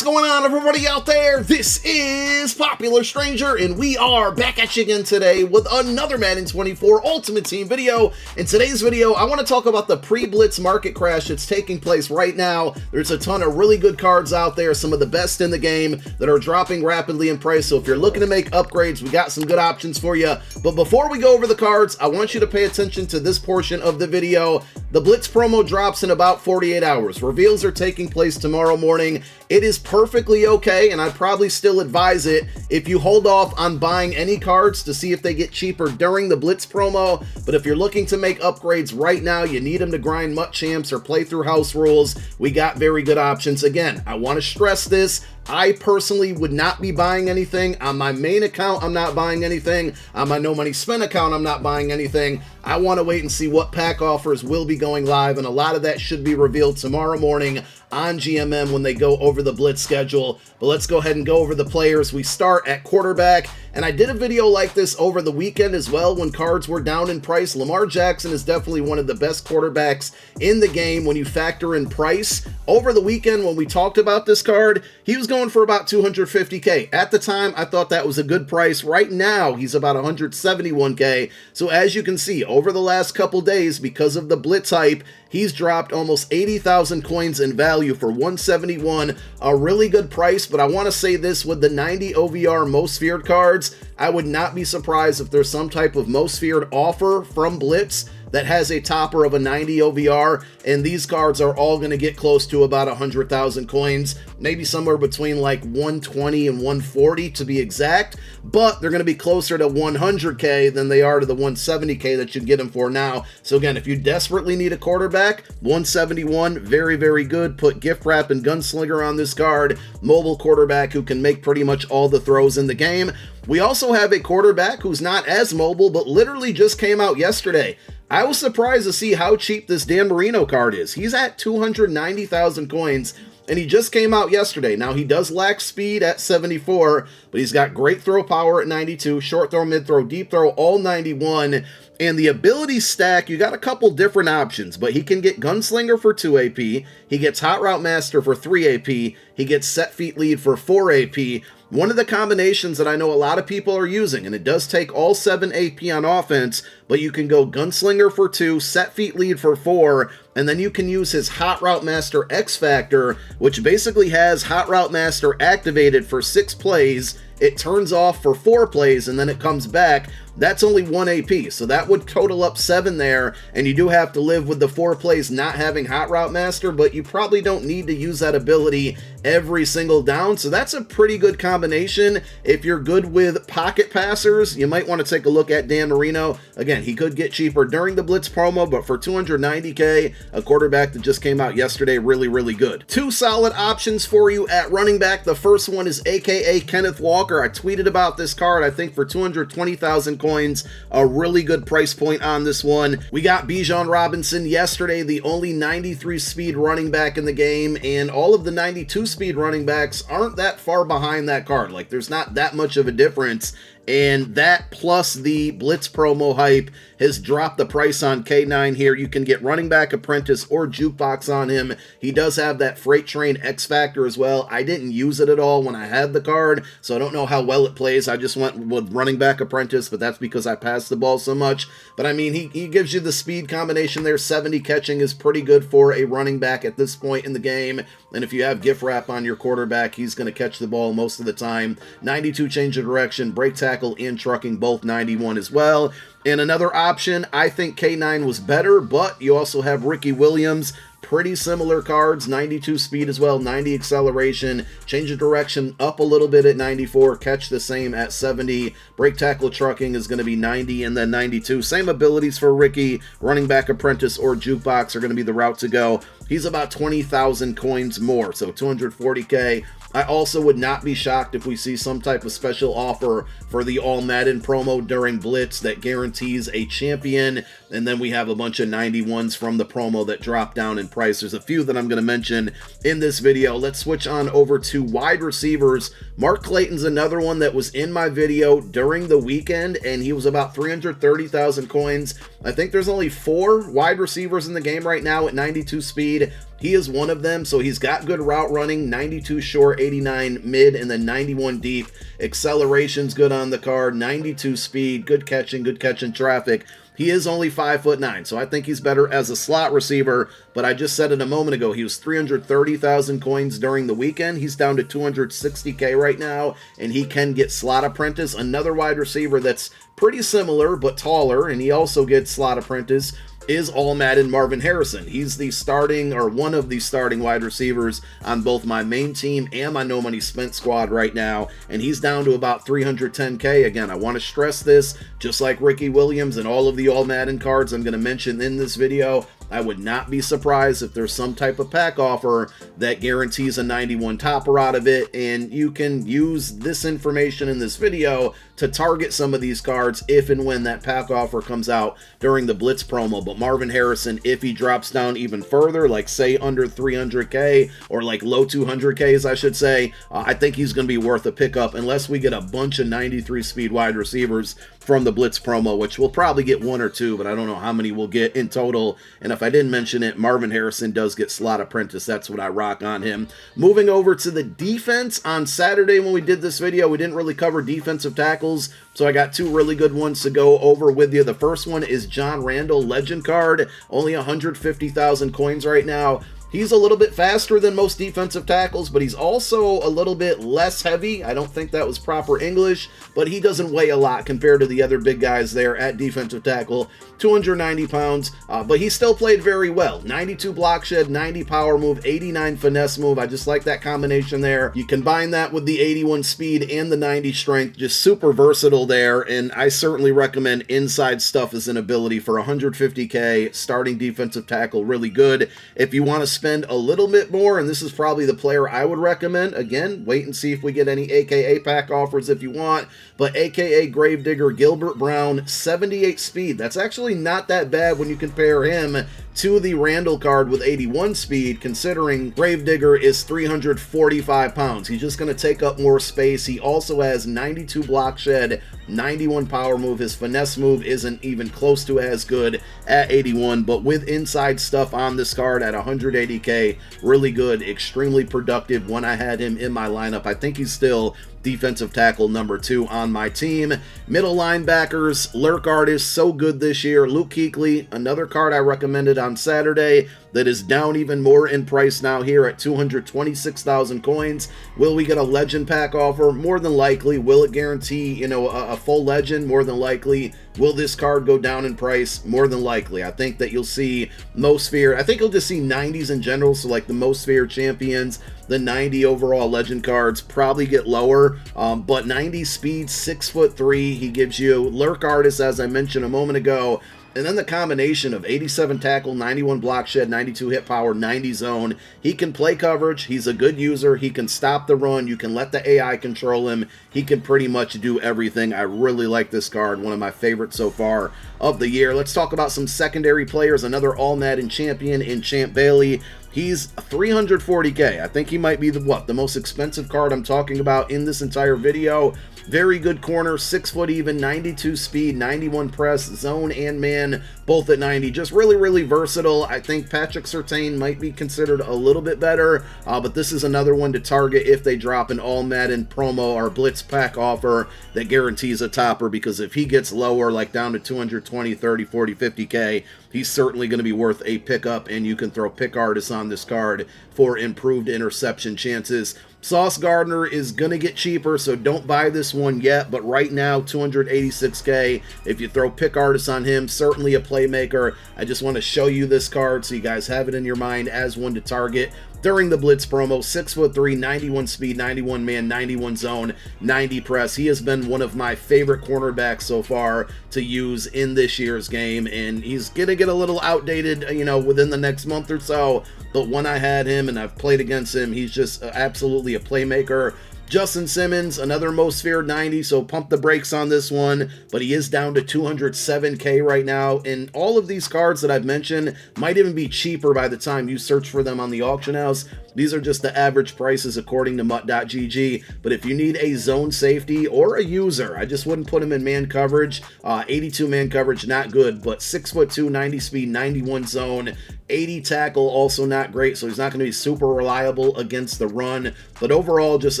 What's going on, everybody out there? This is Popular Stranger, and we are back at you again today with another Madden 24 Ultimate Team video. In today's video, I want to talk about the pre-blitz market crash that's taking place right now. There's a ton of really good cards out there, some of the best in the game that are dropping rapidly in price. So if you're looking to make upgrades, we got some good options for you. But before we go over the cards, I want you to pay attention to this portion of the video. The Blitz promo drops in about 48 hours. Reveals are taking place tomorrow morning. It is perfectly okay, and I'd probably still advise it if you hold off on buying any cards to see if they get cheaper during the Blitz promo. But if you're looking to make upgrades right now, you need them to grind MUT champs or play through house rules, we got very good options. Again, I want to stress this. I personally would not be buying anything. On my main account, I'm not buying anything. On my No Money Spent account, I'm not buying anything. I want to wait and see what pack offers will be going live, and a lot of that should be revealed tomorrow morning on GMM when they go over the Blitz schedule. But let's go ahead and go over the players. We start at quarterback, and I did a video like this over the weekend as well when cards were down in price. Lamar Jackson is definitely one of the best quarterbacks in the game when you factor in price. Over the weekend when we talked about this card, he was going for about 250K. At the time, I thought that was a good price. Right now, he's about 171K. So as you can see, over the last couple days, because of the Blitz hype, he's dropped almost 80,000 coins in value for 171, a really good price. But I want to say this, with the 90 OVR most feared cards, I would not be surprised if there's some type of most feared offer from Blitz that has a topper of a 90 OVR, and these cards are all going to get close to about 100,000 coins, maybe somewhere between like 120 and 140 to be exact, but they're going to be closer to 100K than they are to the 170K that you get them for now. So again, if you desperately need a quarterback, 171, very, very good. Put gift wrap and gunslinger on this card. Mobile quarterback who can make pretty much all the throws in the game. We also have a quarterback who's not as mobile, but literally just came out yesterday. I was surprised to see how cheap this Dan Marino card is. He's at 290,000 coins, and he just came out yesterday. Now, he does lack speed at 74, but he's got great throw power at 92, short throw, mid throw, deep throw, all 91. And the ability stack, you got a couple different options, but he can get Gunslinger for 2 AP, he gets Hot Route Master for 3 AP, he gets Set Feet Lead for 4 AP. One of the combinations that I know a lot of people are using, and it does take all 7 AP on offense, but you can go Gunslinger for 2, Set Feet Lead for 4, and then you can use his Hot Route Master X Factor, which basically has Hot Route Master activated for 6 plays. It turns off for 4 plays, and then it comes back. That's only 1 AP, so that would total up 7 there, and you do have to live with the 4 plays not having Hot Route Master, but you probably don't need to use that ability every single down, so that's a pretty good combination. If you're good with pocket passers, you might want to take a look at Dan Marino. Again, he could get cheaper during the Blitz promo, but for 290K, a quarterback that just came out yesterday, really, really good. 2 solid options for you at running back. The first one is AKA Kenneth Walker. I tweeted about this card, I think for 220,000 coins, a really good price point on this one. We got Bijan Robinson yesterday, the only 93 speed running back in the game, and all of the 92 speed running backs aren't that far behind that card. Like, there's not that much of a difference. And that plus the Blitz promo hype has dropped the price on K9 here. You can get running back apprentice or jukebox on him. He does have that freight train X Factor as well. I didn't use it at all when I had the card, so I don't know how well it plays. I just went with running back apprentice, but that's because I passed the ball so much. But I mean, he gives you the speed combination there. 70 catching is pretty good for a running back at this point in the game. And if you have gift wrap on your quarterback, he's going to catch the ball most of the time. 92 change of direction, break tackle, and trucking, both 91 as well. And another option, I think K9 was better, but you also have Ricky Williams. Pretty similar cards, 92 speed as well, 90 acceleration, change of direction up a little bit at 94, catch the same at 70, break tackle trucking is going to be 90 and then 92. Same abilities for Ricky, running back apprentice or jukebox are going to be the route to go. He's about 20,000 coins more, so 240K. I also would not be shocked if we see some type of special offer for the All Madden promo during Blitz that guarantees a champion, and then we have a bunch of 91s from the promo that drop down in price. There's a few that I'm going to mention in this video. Let's switch on over to wide receivers. Mark Clayton's another one that was in my video during the weekend, and he was about 330,000 coins. I think there's only 4 wide receivers in the game right now at 92 speed. He is one of them, so he's got good route running, 92 short, 89 mid, and then 91 deep. Acceleration's good on the card, 92 speed, good catching traffic. He is only 5'9", so I think he's better as a slot receiver, but I just said it a moment ago, he was 330,000 coins during the weekend. He's down to 260K right now, and he can get slot apprentice. Another wide receiver that's pretty similar, but taller, and he also gets slot apprentice, is all Madden Marvin Harrison. He's the starting, or one of the starting wide receivers on both my main team and my no money spent squad right now, and he's down to about 310K. Again, I want to stress this, just like Ricky Williams and all of the all Madden cards I'm going to mention in this video, I would not be surprised if there's some type of pack offer that guarantees a 91 topper out of it, and you can use this information in this video to target some of these cards if and when that pack offer comes out during the Blitz promo. But Marvin Harrison, if he drops down even further, like say under 300K or like low 200Ks, I should say, I think he's going to be worth a pickup unless we get a bunch of 93 speed wide receivers from the Blitz promo, which we'll probably get one or two, but I don't know how many we'll get in total. And if I didn't mention it, Marvin Harrison does get slot apprentice. That's what I rock on him. Moving over to the defense, on Saturday when we did this video, we didn't really cover defensive tackles, so I got two really good ones to go over with you. The first one is John Randall, legend card, only 150,000 coins right now. He's a little bit faster than most defensive tackles, but he's also a little bit less heavy. I don't think that was proper English, but he doesn't weigh a lot compared to the other big guys there at defensive tackle. 290 pounds, but he still played very well. 92 block shed, 90 power move, 89 finesse move. I just like that combination there. You combine that with the 81 speed and the 90 strength, just super versatile there, and I certainly recommend inside stuff as an ability for 150K, starting defensive tackle, really good. If you want to spend a little bit more, and this is probably the player I would recommend, again, wait and see if we get any AKA pack offers if you want, but AKA Gravedigger Gilbert Brown, 78 speed. That's actually not that bad when you compare him to the Randall card with 81 speed, considering Gravedigger is 345 pounds. He's just going to take up more space. He also has 92 block shed, 91 power move. His finesse move isn't even close to as good at 81, but with inside stuff on this card at 180K, really good, extremely productive when I had him in my lineup. I think he's still defensive tackle number 2 on my team. Middle linebackers, lurk artist, so good this year. Luke Keeley, another card I recommended on Saturday that is down even more in price now here at 226,000 coins. Will we get a legend pack offer? More than likely. Will it guarantee, you know, a full legend? More than likely. Will this card go down in price? More than likely. I think that you'll see most feared. I think you'll just see 90s in general, so like the most feared champions, the 90 overall legend cards probably get lower, but 90 speed, 6'3", he gives you lurk artist, as I mentioned a moment ago, and then the combination of 87 tackle, 91 block shed, 92 hit power, 90 zone. He can play coverage. He's a good user. He can stop the run. You can let the AI control him. He can pretty much do everything. I really like this card. One of my favorites so far of the year. Let's talk about some secondary players. Another All Madden champion in Champ Bailey. He's 340K. I think he might be the most expensive card I'm talking about in this entire video. Very good corner, 6 foot even, 92 speed, 91 press, zone and man, both at 90. Just really, really versatile. I think Patrick Surtain might be considered a little bit better, but this is another one to target if they drop an All Madden promo or Blitz pack offer that guarantees a topper, because if he gets lower, like down to 220, 30, 40, 50K, he's certainly going to be worth a pickup, and you can throw pick artists on this card for improved interception chances. Sauce Gardner is going to get cheaper, so don't buy this one yet, but right now, 286K. If you throw pick artists on him, certainly a playmaker. I just want to show you this card so you guys have it in your mind as one to target during the Blitz promo. 6'3", 91 speed, 91 man, 91 zone, 90 press. He has been one of my favorite cornerbacks so far to use in this year's game, and he's gonna get a little outdated, you know, within the next month or so, but when I had him and I've played against him, he's just absolutely a playmaker. Justin Simmons, another most feared 90, so pump the brakes on this one, but he is down to 207K right now, and all of these cards that I've mentioned might even be cheaper by the time you search for them on the auction house. These are just the average prices according to MUT.GG. But if you need a zone safety or a user, I just wouldn't put him in man coverage. 82 man coverage, not good, but 6'2", 90 speed, 91 zone. 80 tackle, also not great, so he's not going to be super reliable against the run, but overall just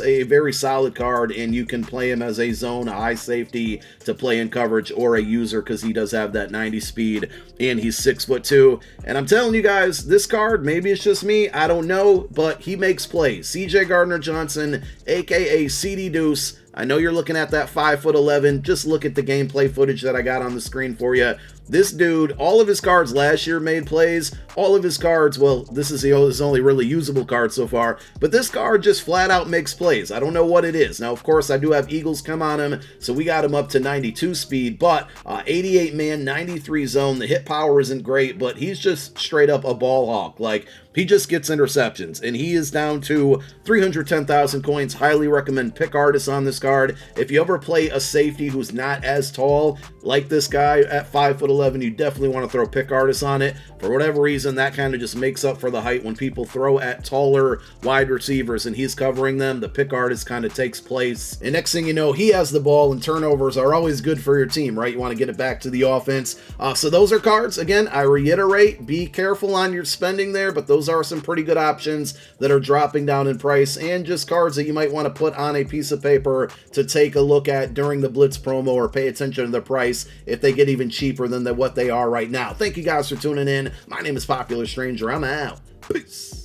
a very solid card, and you can play him as a zone, a high safety to play in coverage, or a user because he does have that 90 speed, and he's 6'2", and I'm telling you guys, this card, maybe it's just me, I don't know, but he makes plays. CJ Gardner Johnson, aka CD Deuce. I know you're looking at that 5'11", just look at the gameplay footage that I got on the screen for you. This dude, all of his cards last year made plays. All of his cards, well, this is his only really usable card so far, but this card just flat out makes plays. I don't know what it is. Now, of course, I do have Eagles come on him, so we got him up to 92 speed, but 88 man, 93 zone. The hit power isn't great, but he's just straight up a ball hawk. Like, he just gets interceptions, and he is down to 310,000 coins. Highly recommend pick artists on this card. If you ever play a safety who's not as tall, like this guy at 5'11", you definitely want to throw pick artists on it. For whatever reason, that kind of just makes up for the height when people throw at taller wide receivers and he's covering them. The pick artist kind of takes place. And next thing you know, he has the ball, and turnovers are always good for your team, right? You want to get it back to the offense. So those are cards. Again, I reiterate, be careful on your spending there, but those are some pretty good options that are dropping down in price, and just cards that you might want to put on a piece of paper to take a look at during the Blitz promo, or pay attention to the price if they get even cheaper than what they are right now. Thank you guys for tuning in. My name is Popular Stranger. I'm out. Peace.